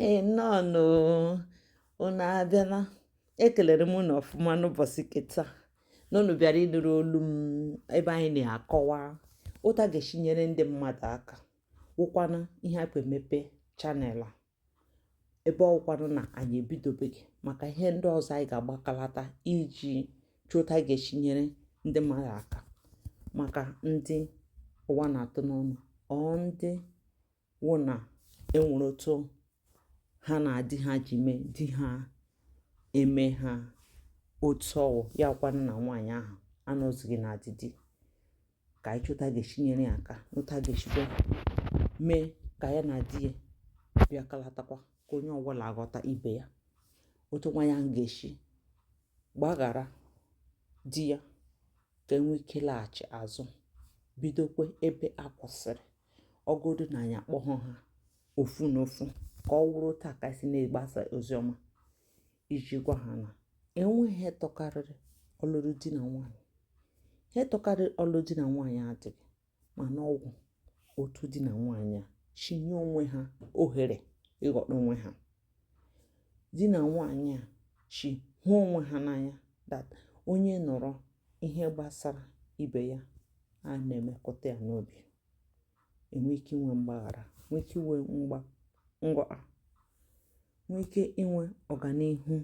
Nnọọnụ unu abịala. Ekelere m unu ọfụma n'ụbọchị nke taa na unu bịara ịnụrụ olu m ebe anyị na-akọwa ụta ga-esi nyere ndị mmadụ aka, wụkwanụ ihe akpa emepe chanel a ebe ọkwanụ na anyị ebidobeghị maka ihe ndị ọzọ anyị ga-agbakalata iji chọta ga-esi nyere ndị mmadụ aka, maka ndị ụwa na-atụ n'ọnụ ọ ndị wụ na enwere otu ha na-adị ha ji mee di ha eme ha otu ọwụ ya kwanụ na nwaanyị ahụ anọzighị na adịdị ka anyị chọta ga-esi nyere ya aka n'ụta ga-esikwa mee ka ya na di ya bịa kalatakwa ka onye ọbụla aghọta ibe ya, otu nwaanyị ahụ ga-esi gbaghara di ya ka enwee ike laghachi azụ bidokwe ebe a kwụsịrị, ọgọdụ na anyị akpọghọ ha ofu n'ofu ka ọ wụrụ taa ka si na-egbasa oziọma iji gwa ha na enweghị ihe tọkarịrị ọlụlụ di na nwaanyị. Ihe tọkarịrị ọlụlụ di na nwaanyị adịghị, mana ọgwụ otu di na nwaanyị a chinye onwe ha ohere ịghọta onwe ha. Di na nwaanyị a chi hụ onwe ha n'anya that onye nọrọ ihe gbasara ibe ya a na-emekọta ya n'obi, enwe ike inwe mgbaghara, nwee ike inwe nghọta, nwee ike inwe ọganihu,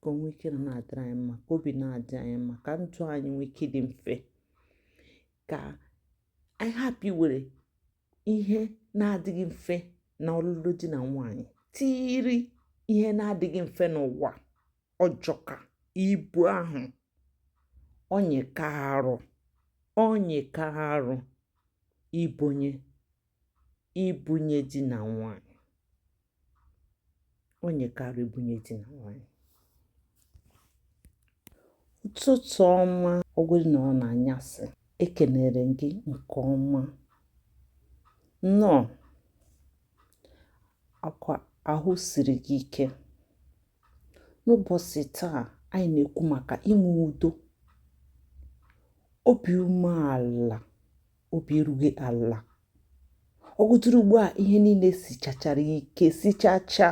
ka o nwee ike na-adịrị anyị mma, ka obi na-adị anyị mma, ka ndụ anyị nwee ike dị mfe, ka anyị hapụ iwere ihe na-adịghị mfe na ọlụlụ di na nwaanyị tiri ihe na-adịghị mfe n'ụwa ọjọka ibu ahụ onyeka arụ ibunye di na nwaanyị, onyekara ibunye di na nwaanyị. Ụtụtụ ọma, ọgwụdị na ọ na-anyasị, ekenere gị nke ọma nnọọ. Akwa ahụ siri gị ike. N'ụbọchị taa anyị na-ekwu maka inwe udo, obi umeala, obi erughị ala. Ọgụdụrụ ugbu a ihe niile sichachara ike sichacha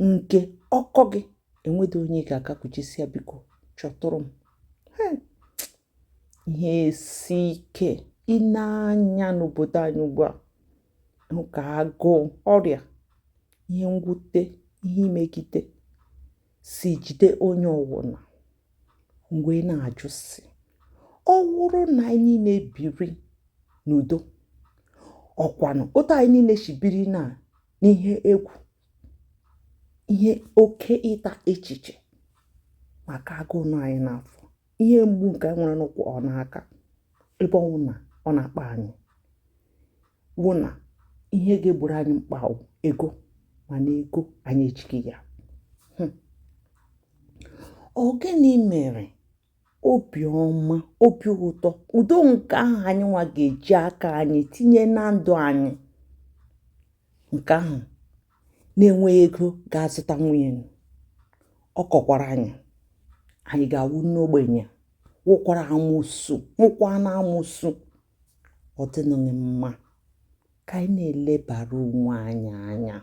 nke ọkọ gị enwedo onye ga-agakwuchisi ya, biko chọtụrụ m. Ihe esi ike ịna-anya n'obodo anyị ugbu a, ka agụụ, ọrịa, ihe mwute, ihe imegide si jide onye ọwụna, mgbe na-ajụ si ọ wụrụ na anyị niile biri n'udo, ọkwanụ otu anyị niile shibiri na n'ihe egwu, ihe oke ịta echiche maka agụụ nọ anyị n'afọ, ihe mgbu nke anyị nwere n'ụkwụ ọ n'aka, ebe ọnwụ na ọ na-akpa anyị wụ na ihe ga-egburu anyị mkpa ego, mana ego anyị ejighị ya. Ọ gịnị mere obiọma, obi ụtọ, udo nke ahụ anyị nwa ga-eji aka anyị tinye na ndụ anyị, nke ahụ na-enweghị ego ga-azụta nwunye, ọ kọkwara anyị ga-awụ n'ogbenye, wụkwara amụsụ, nwụkwa na amụsụ. Ọ dịnụghị mma ka anyị na-elebara onwe anyị anya,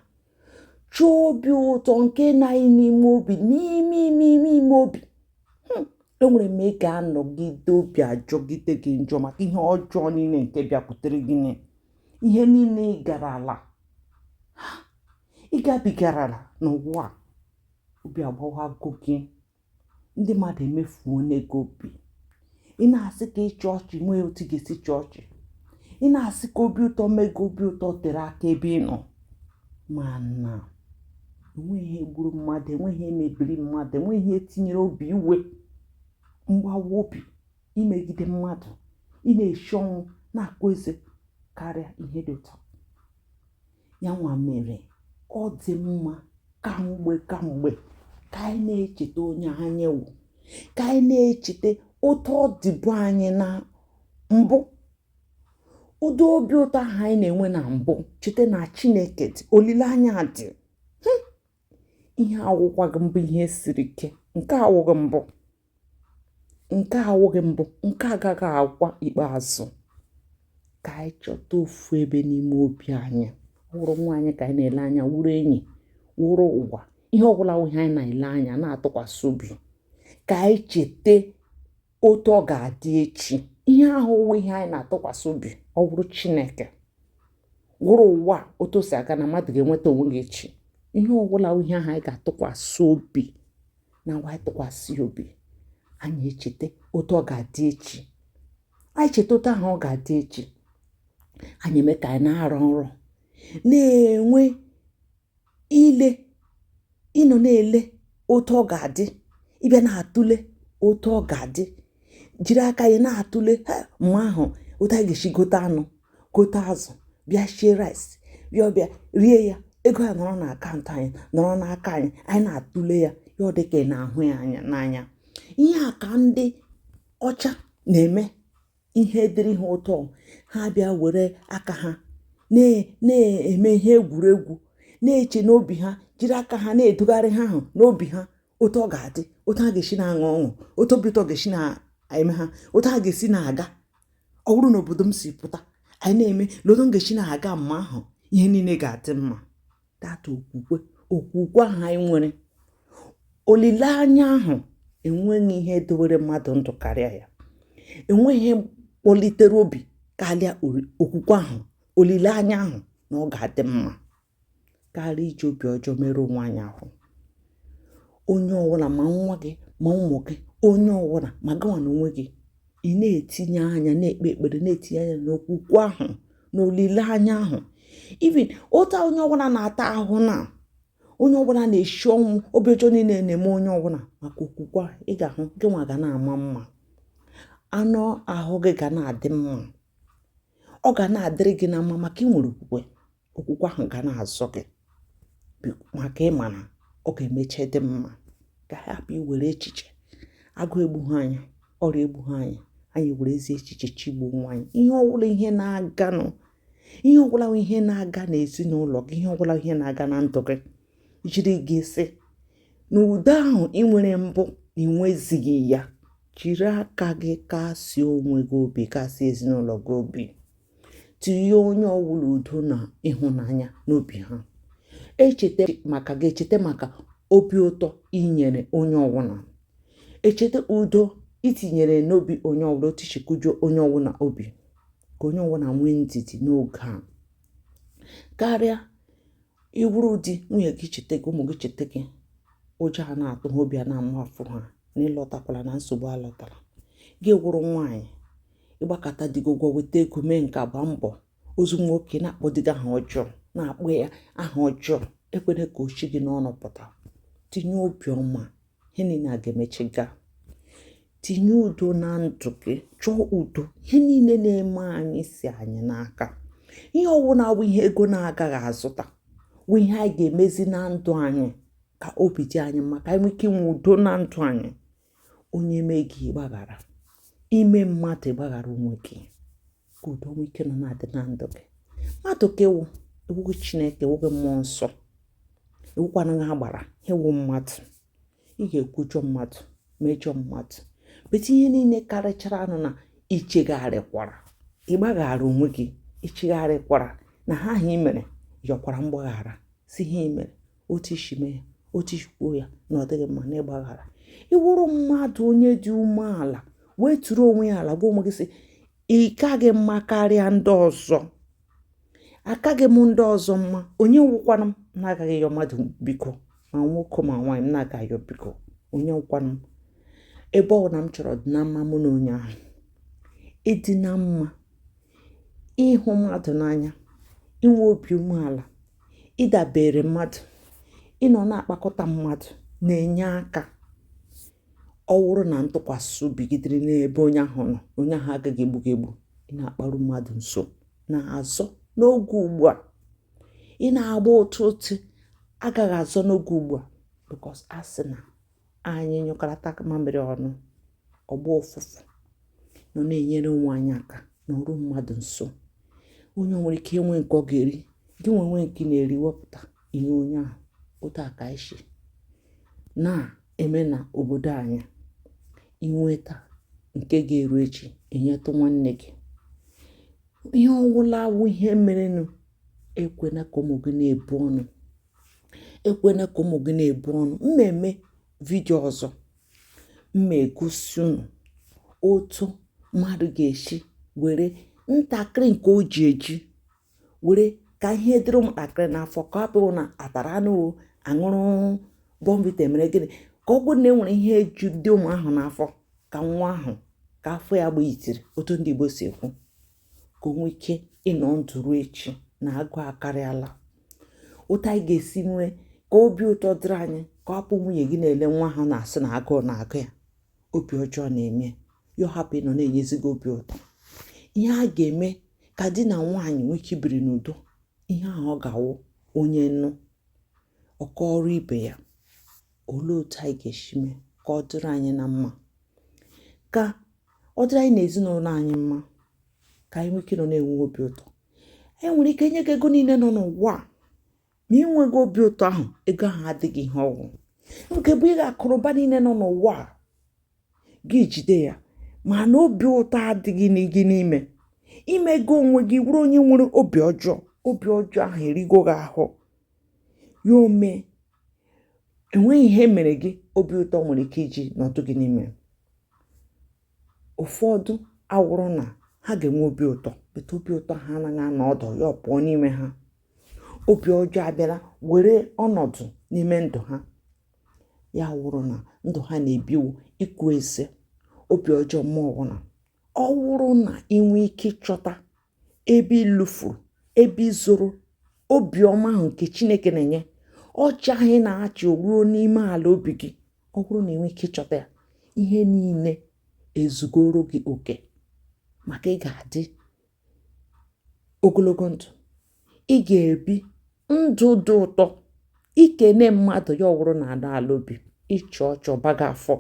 chọọ obi ụtọ nke na anyị n'ime obi, n'ime obi. Enwere m ị ga-anọgide obi ajọgide gị njọ maka ihe ọjọọ niile nke bịakwutere gị, ihe niile ị gabigarala n'ụwa, obi agbawago gị, ndị mmadụ emefuo n'ego obi. Ị na-asị ka ịchị ọchị nwee otu ga-esi chọọ ọchị, ị na-asị ka obi ụtọ mego obi ụtọ tere aka ebe ị nọ, mana enweghị egburu mmadụ, enweghị emebiri mmadụ, enweghị etinyere obi iwe, mgbawa obi, imegide mmadụ, ị na-eshi ọnwụ na-akpụ eze karịa ihe dị ụtọ. Ya nwa mere ọ dị mma kamgbe ka anyị na-echeta onye anyị wụ, ka anyị na-echeta ụtọ ọ dịbụ anyị na mbụ, ụdị obi ụtọ ahụ anyị na-enwe na mbụ, cheta na Chineke dị, olileanya dị. Ihe awụkwaghị mbụ ihe siri ike, nke awụghị mbụ, nke agaghị agwa ikpeazụ. Ka anyị chọta ofu ebe n'ime obi anyị, wụrụ nwaanyị ka anyị na-ele anya, wụrụ enyi, wụrụ ụwa, ihe ọbụla ihe anyị na-ele anya na-atụkwasị obi, ka anyị chete otu ọ ga-adị echi. Ihe ahụ wụ ihe anyị na-atụkwasị obi, ọ wụrụ Chineke, wụrụ ụwa otu o si aga na mmadụ ga-enweta onwe gị echi. Ihe ọbụla ihe ahụ anyị ga-atụkwasị obi, na anyị tụkwasị obi, anyị echete otu ọ ga-adị echi. Anyị cheta otu ahụ ọ ga-adị echi, anyị eme ka anyị na-arọ nrọ, na-enwe ịnọ na-ele otu ọ ga-adị, ịbịa na-atụle otu ọ ga-adị, jiri aka anyị na-atụle mgbe ahụ otu anyị ga-esi gote anụ, gote azụ, bịa shie rice, bịa ọbịa rie ya, ego ya nọrọ na akaụntụ anyị, nọrọ n'aka anyị, anyị na-atụle ya, ya ọ dị ka ị na-ahụ ya anya n'anya. Ihe a ka ndị ọcha na-eme. Ihe dịrị ha ụtọ, ha bịa were aka ha na-eme ihe egwuregwu, na-eche n'obi ha, jiri aka ha na-edugharị ha ahụ n'obi ha otu ọ ga-adị, otu ha ga-esi na-aṅụ ọṅụ, otu obi ụtọ ga-esi na-eme ha, otu ha ga-esi na-aga. Ọ bụrụ na obodo m si pụta, anyị na-eme lodo m ga-esi na-aga mma ahụ, ihe niile ga-adị mma. Data okwukwe ahụ anyị nwere, olileanya ahụ, enweghị ihe dowere mmadụ ndụ karịa ya. Enweghị ihe kpọlitere obi karịa okwukwe ahụ, olileanya ahụ na ọ ga-adị mma, karịa iji obi ọjọọ mere onwe anyị ahụ. Onye ọbụla, ma nwa gị ma ụmụ gị, onye ọbụla ma gịnwa na onwe gị, ị na-etinye anya, na-ekpe ekpere, na-etinye anya n'okwukwe ahụ na olileanya ahụ. Even otu onye ọbụla na-ata ahụ, na onye ọbụla na-eshi ọnwụ, obi ọjọọ niile na-eme onye ọbụla, maka okwukwe ị ga-ahụ gịnwa ga na-ama mma, anụ ahụ gị ga na-adị mma, ọ ga na-adịrị gị na mma, maka ị nwere okwukwe. Okwukwe ahụ ga na-azọ gị, maka ịma na ọ ga-emecha dị mma. Ka hapụ iwere echiche agụ egbugha anyị, ọrịa egbugha anyị, anyị were ezi echiche chigbuo onwe anyị. Ihe ọbụla ihe na-aga n'ezinụlọ gị, ihe ọbụla ihe na-aga na ndụ gị, jiri gị sị na udo ahụ ị nwere mbụ na inwezighị ya, jiri aka gị kasị onwe gị obi, kasị ezinụlọ gị obi, tinye onye ọbụla udo na ịhụnanya n'obi ha. Echeta maka obi ụtọ inyere onye ọbụla, echeta udo itinyere n'obi onye ọbụla, otu chikujuo onye ọbụla obi, ka onye ọbụla nwee ndidi n'oge a, karịa iwuru di nwunye gị cheta gị, ụmụ gị cheta gị, ụjọ a na-atụ ha, obi a na-amafụ ha na ịlọtakwala na nsogbu alọtara. Gị wụrụ nwaanyị, ịgbakọta dị gị ụgwọ, weta ego, mee nke agba mbọ, ozu nwoke na-akpọ di gị aha ọjọọ, na-akpọ ya aha ọjọọ, ekwere ka ochi gị n'ọnụ pụta. Tinye obiọma, ihe niile a ga-emechi gaa. Tinye udo na ndụ gị, chọọ udo. Ihe niile na-eme anyị si anyị n'aka. Ihe ọwụna bụ ihe ego na-agaghị azụta, bụ ihe anyị ga-emezi na ndụ anyị, ka obi dị anyị mma, ka anyị nwee ike inwe udo na ndụ anyị. Onye mee gị gbaghara, ime mmadụ gbaghara onwe gị, ka udo nwee ike nọ na-adị na ndụ gị. Mmadụ ka ewughị Chineke, ewughị mmụọ nsọ, ewukwana ha gbara, ewu mmadụ. Ị ga-ekwujọ mmadụ, mejọ mmadụ, bete ihe niile karịchara anụ na ichegharịkwara, ịgbaghara onwe gị, ichegharịkwara na ha ahụ i mere, yọkwara mgbaghara, si ihe i mere, otu isi mee ya, otu isi kwuo ya na ọ dịghị mma, na ịgbaghara. Ịwụrụ mmadụ onye dị umeala, wee tụrụ onwe ya ala, gwa onwe gị sị, ị kaghị mma karịa ndị ọzọ, akaghị m ndị ọzọ mma. Onye nwụkwana m na-agaghị yọ mmadụ biko, ma nwoke ma nwaanyị, m na-agaghị yọ biko. Onye nwụkwana m, ebe ọ na m chọrọ dị na mma mụ na onye ahụ, ịdị na mma, ịhụ mmadụ n'anya, inwe obi umeala, ịdabere mmadụ, ịnọ na-akpakọta mmadụ, na-enye aka. Ọ wụrụ na ntụkwasị obi gị dịrị n'ebe onye ahụ nọ, onye ahụ agaghị egbu gị egbu. Ị na-akparu mmadụ nso na-azọ n'oge ugbu a, ị na-agba ụtụ agaghị azọ n'oge ugbu a, because a sị na anyị nyụkọrọta mamịrị ọnụ, ọgba ụfụfụ, nọ na-enyere onwe anyị aka na ọrụ mmadụ nso. Onye nwere ike inwe nke ọ ga-eri, gị nwe nke na-eri, wepụta inye onye ahụ. Otu a ka isi na-eme na obodo anyị, inweta nke ga-eru echi, enyetụ nwanne gị. Ihe ọwụla awụ ihe merenụ, ekwena ka ụmụ gị na-ebu ọnụ, ekwena ka ụmụ gị na-ebu ọnụ. Mmemme vidio ọzọ mma egosi unu otu mmadụ ga-esi were ntakịrị nke o ji eji were ka ihe dịrị ụmụntakịrị n'afọ, ka ọ bụrụ na atara anụ aṅụrụ bọmbita mere gịnị, ka ọ bụrụ na enwere ihe eju dị ụmụ ahụ n'afọ, ka nwa ahụ ka afọ ya gbalitiri, otu ndị Igbo si ekwu, ka o nwee ike ịnọ ndụ ruo echi na agụ akarịala. Ụta anyị ga-esi nwee ka obi ụtọ dịrị anyị, ka ọ hapụ nwunye gị na-ele nwa ahụ na-asị na agụụ na-agụ ya, obi ọjọọ na-eme ya, hapụ ịnọ na-enyezi gị obi ụtọ. Ihe a ga-eme ka di na nwaanyị nwee ike ibiri n'udo, ihe ahụ ọ ga-awụ onye nnu ọkọ ọrụ ibe ya. Olee otu anyị ga-esi mee ka ọ dịrị anyị na mma, ka ọ dịrị anyị na ezinụlọ anyị mma, ka anyị nwee ike nọ na-enwe obi ụtọ. E nwere ike nye gị ego niile nọ n'ụwa a, ma ị nweghị obi ụtọ ahụ, ego ahụ adịghị ihe ọgwụ. Nke bụ ị ga-akụrụba niile nọ n'ụwa a gị jide ya, ma na obi ụtọ adịghị gị n'ime imego onwe gị wụrụ onye nwere obi ọjọọ. Obi ọjọọ ahụ erigo gị ahụ ya, ome enweghị ihe mere gị, obi ụtọ nwere ike iji nọdụ gị n'ime. Ụfọdụ awụrụ na ha ga-enwe obi ụtọ, bete obi ụtọ ha anaghị anọ ọdụ ya, ọ pụọ n'ime ha. Obi ọjọọ abịara were ọnọdụ n'ime ndụ ha, ya wụrụ na ndụ ha na-ebiwu ikwu eze. Obi ọjọọ mmụọ ọbụla ọ wụrụ na inwe ike ịchọta ebe ilufuru, ebe izoro obiọma ahụ nke Chineke na-enye, ọchị ahụ ị na-achị ruo n'ime ala obi gị, ọ bụrụ na inwe ike ịchọta ya, ihe niile ezugoro gị oke, maka ị ga-adị ogologo ndụ, ị ga-ebi ndụ dị ụtọ, ikene mmadụ ya ọwụrụ na ada ala obi, ịchọ ọchọ baga afọ,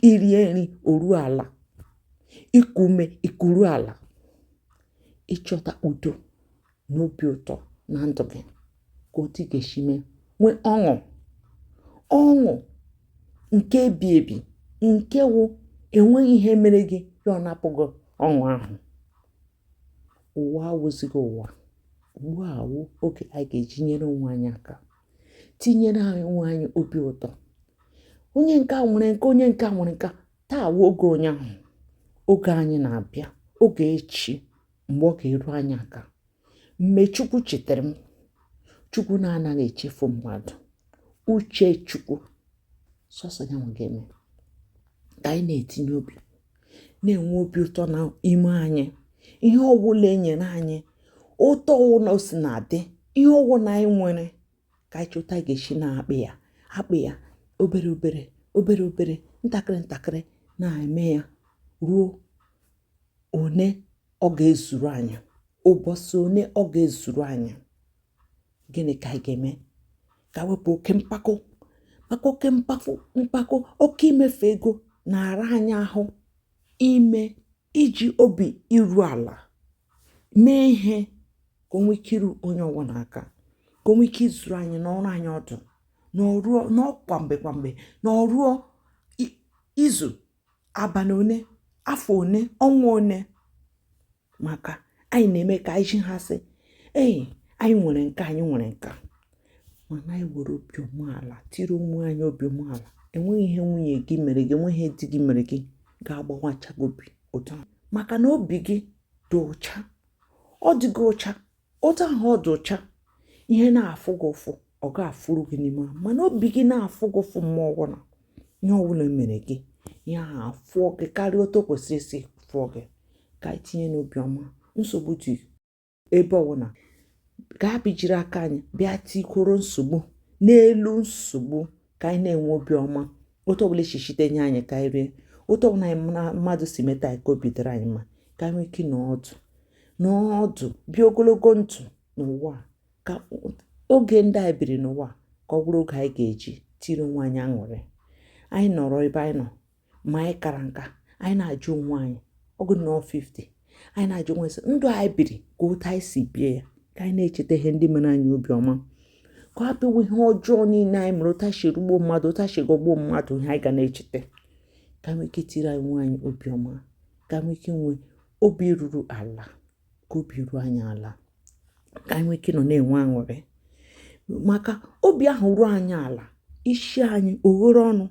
irie nri oru ala, iku ume ikuru ala, ịchọta udo na obi ụtọ na ndụ gị, ka otu ga-esi mee nwee ọṅụ nke ebi ebi, nke wụ enweghị ihe mere gị ya ọ napụghị ọṅụ ahụ. Ụwa awụzighị ụwa, ugbu a wụ oge anyị ga-eji nyere onwe anyị aka, tinyere anyị onwe anyị obi ụtọ. Onye nke a nwere nke, onye nke a nwere nke, taa wụ oge onye ahụ. Oge anyị na-abịa, oge echi, mgbe ọ ga-eru anyị aka. Mgbe Chukwu chetara m, Chukwu na-anaghị echefu mmadụ, uche Chukwu sọsọ ya nwe ga-eme ka anyị na-etinye obi, na-enwe obi ụtọ n'ime anyị. Ihe ọbụla enyere anyị, ụtọ ọwụla o si na-adị, ihe ọwụla anyị nwere, ka anyị chọta ga-esi na-akpị ya obere obere obere obere, ntakịrị ntakịrị, na-eme ya ruo one ọ ga-ezuru anyị, ụbọchị one ọ ga-ezuru anyị. Gịnị ka anyị ga-eme? Ka wepụ oke mpako, maka oke mpako, oke imefu ego na-ara anyị ahụ ime iji obi iru ala mee ihe ka o nwee ike iru onye ọwụ n'aka, ka o nwee ike izuru anyị n'ọrụ anyị ọdụ, n'ọkwa mgbe kwa mgbe, na ọruo izu, abalị one, afọ one, ọnwa one. Maka anyị na-eme ka anyị ji ha sị, anyị nwere nke, anyị nwere nka, mana anyị were obi umeala tiri onwe anyị obi umeala. Enweghị ihe nwunye gị mere gị, enweghị ihe di gị mere gị ga-agbawacha gị obi ụtọ, maka na obi gị dị ụcha, ọ dị gị ụcha. Ụtọ ahụ ọ dị ụcha, ihe na-afụ gị ụfụ ọ ga-afụrụ gị n'ime ahụ, mana obi gị na-afụ gị ụfụ mma ọbụla, ihe ọbụla mere gị, ihe ahụ afụọ gị karịa otu o kwesịrị isi fụọ gị. Ka anyị tinye n'obi ọma. Nsogbu dị ebe ọbụla, ga-abịjiri aka anyị bịa tikworo nsogbu n'elu nsogbu, ka anyị na-enwe obi ọma. Otu ọbụla echichite nye anyị ka anyị rie, otu ọbụla mmadụ si meta anyị ka obi dịrị anyị mma, ka anyị nwee ike n'ọdụ bịa ogologo ndụ n'ụwa, ka oge ndị anyị biri n'ụwa ka ọ bụrụ oge anyị ga-eji tiri onwe anyị aṅụrị. Anyị nọrọ ebe anyị nọ, ma anyị kara nka, anyị na-ajụ onwe anyị, ọgụ nọ 50, anyị na-ajụ onwe anyị ndụ anyị biri ka otu anyị si bie ya, ka anyị na-echeta ihe ndị mere anyị obiọma, ka ọ bụrụ ihe ọjọọ niile anyị mere, ụta shiri ugbo mmadụ, ụta shiri gọgbuo mmadụ, ihe anyị ga na-echeta. Ka nwee ike tiri anyị nwe anyị obiọma, ka nwee ike nwee obi ruru ala, ka obi ruo anyị ala, ka anyị nwee ike nọ na-enwe aṅụrị. maka obi ahụ ruo anyị ala, isi anyị oghere ọnụ,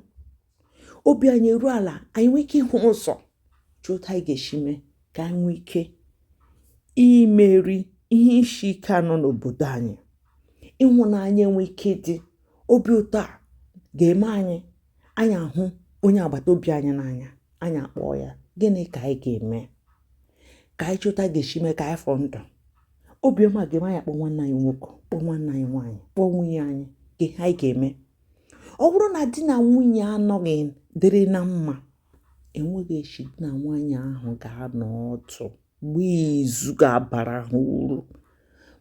obi anyị eruo ala, anyị nwee ike ịhụ ụzọ chọta anyị ga-esi mee ka anyị nwee ike imeri ihe isi ike anọ n'obodo anyị. Ịhụnanya enwe ike dị, obi ụtọ a ga-eme anyị ahụ onye agbata obi anyị n'anya, anyị akpọọ ya gịnị ka anyị ga-eme ka anyị chọta ga-esi mee ka anyị fọ ndụ. Obiọma ga-eme anyị akpọ nwanne anyị nwoke, kpọọ nwanne anyị nwaanyị, kpọọ nwunye anyị anyị ga-eme. Ọ bụrụ na di na nwunye anọghị dịrị na mma, enweghị echi di na nwaanyị ahụ ga-anọ ọdụ mgbe izu ga-abara ha uru,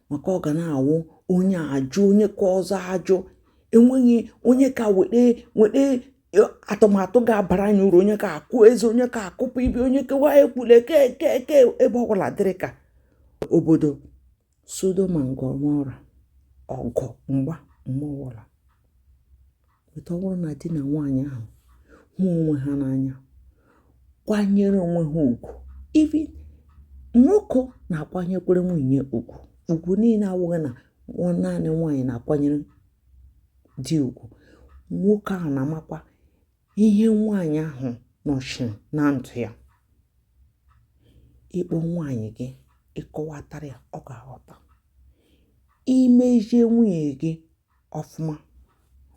maka ọ ga na-awụ onye ajụ onye ka ọzọ ajụ, enweghị onye ka wete atụmatụ ga-abara anyị uru, onye ka akụ eze, onye ka akụpụ ibe, onye kewa ekwule ke ebe ọbụla dịrị ka obodo Sodoma na Gọmọra, ọgụ mgba ọbụla. Ọ bụrụ na di na nwaanyị ahụ hụ onwe ha n'anya, kwanyere onwe ha ugwu, ibi nwoke na-akwanyekwere nwunye ugwu niile awụghị na naanị nwaanyị na-akwanyere di ugwu. Nwoke ahụ na-amakwa ihe nwaanyị ahụ nọchiri na ndụ ya. Ịkpọ nwaanyị gị, ịkọwatara ya, ọ ga-aghọta. Imejie nwunye gị ọfụma,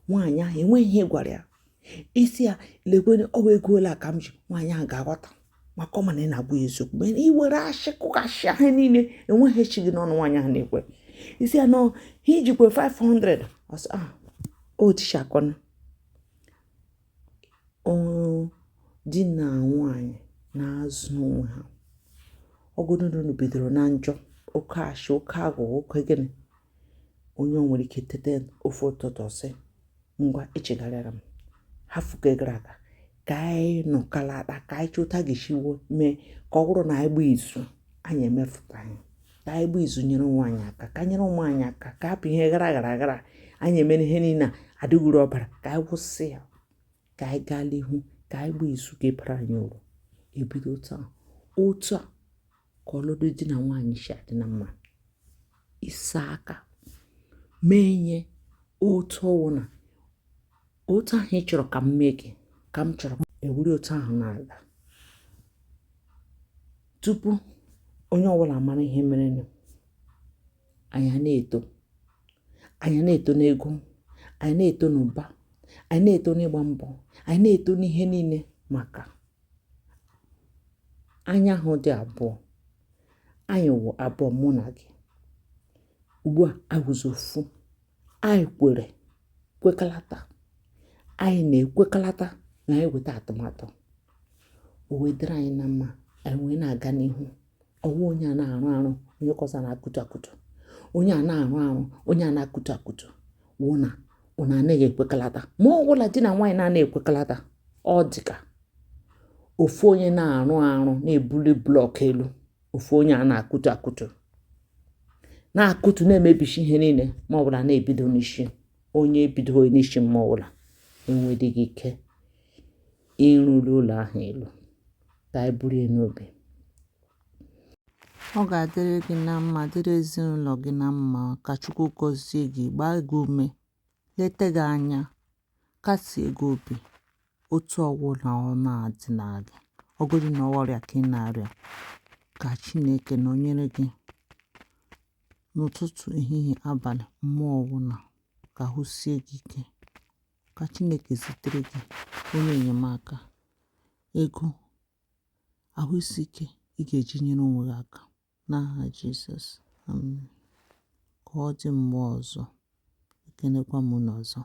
nwaanyị ahụ enweghị ihe gwara ya, isi ya legwere ọwa ego ole ka m ji, nwaanyị ahụ ga-aghọta, maka ọ mana ị na-agba ya eziokwu. Mgbe ị were ashị kụkashị ahụ niile, enweghị echi gị n'ọnụ nwaanyị ahụ na-ekwe. Isi ya nọ ha ijikwe 500, ọsị otichakọna. Di na nwaanyị na-azụ onwe ha. Ọgụdụdụ bidoro na njọ, oke ashị, oke aghụghọ, oke gịnị, onye o nwere ike tete ofe ụtụtụ sị ngwa echegharịra m, hafụga gara aga ka anyị nọkalata, ka anyị chọta ga-esiwo mee ka ọ bụrụ na anyị gba izu anyị emefụta anyị, ka anyị gba izu nyere nwaanyị aka, ka nyere nwaanyị aka, ka hapụ ihe gara anyị emere ihe niile adịghịrị ọbara, ka anyị kwụsị ya, ka anyị gaa n'ihu, ka anyị gba izu ga-ebara anyị uru. Ebido taa otu a ka ọlụlụ di na nwaanyị si adị na mma. Ịsa aka mee nye otu ọwụna otu ahụ ị chọrọ ka m mee gị, ka m chọrọ ewuri otu ahụ n'ala, tupu onye ọbụla mara ihe merenụ. Anyị na-eto n'ego, anyị na-eto n'ụba, anyị na-eto n'ịgba mbọ, anyị na-eto n'ihe niile, maka anya ahụ dị abụọ. Anyị wụ abụọ, mụ na gị ugbu a awụzi ofu. Anyị kwekalata, anyị na-ekwekalata na anyị weta atụmatụ o wedịrị anyị na mma, anyị wee na-aga n'ihu. Ọwụ onye a na-arụ arụ, onye kọsa na-akụtu akụtu, onye a na-arụ arụ, onye a na-akụtu akụtu, wụ na ụna anaghị ekwekalata. Ma ọ bụla di na nwaanyị na-anaghị ekwekalata, ọ dịka ofu onye na-arụ arụ na-ebuli blọk elu, ofu onye a na-akụtu akụtu, na-akụtu na-emebishi ihe niile, ma ọ bụla na-ebido n'isi. Onye ebido n'isi ma ọ bụla enwedịghị ike ịrụrụ ụlọ ahụ elu. Ka anyị buru ya n'obi. Ọ ga-adịrị gị na mma, dịrị ezinụlọ gị na mma. Ka Chukwu gọzie gị, gbaa gị ume, lete gị anya, kasie gị obi. Otu ọwụla ọ na-adị na gị, ọgọdụ na ọrịa ka ị na-arịa, ka Chineke nọnyere gị n'ụtụtụ, ehihie, abalị. Mmụọ ọwụla ka ahụ sie gị ike, ka Chineke zitere gị onye enyemaka, ego, ahụ isi ike ị ga-eji nyere onwe gị aka, n'aha Jizọs, amen. Ka ọ dị mgbe ọzọ, ekenekwa m n'ọzọ.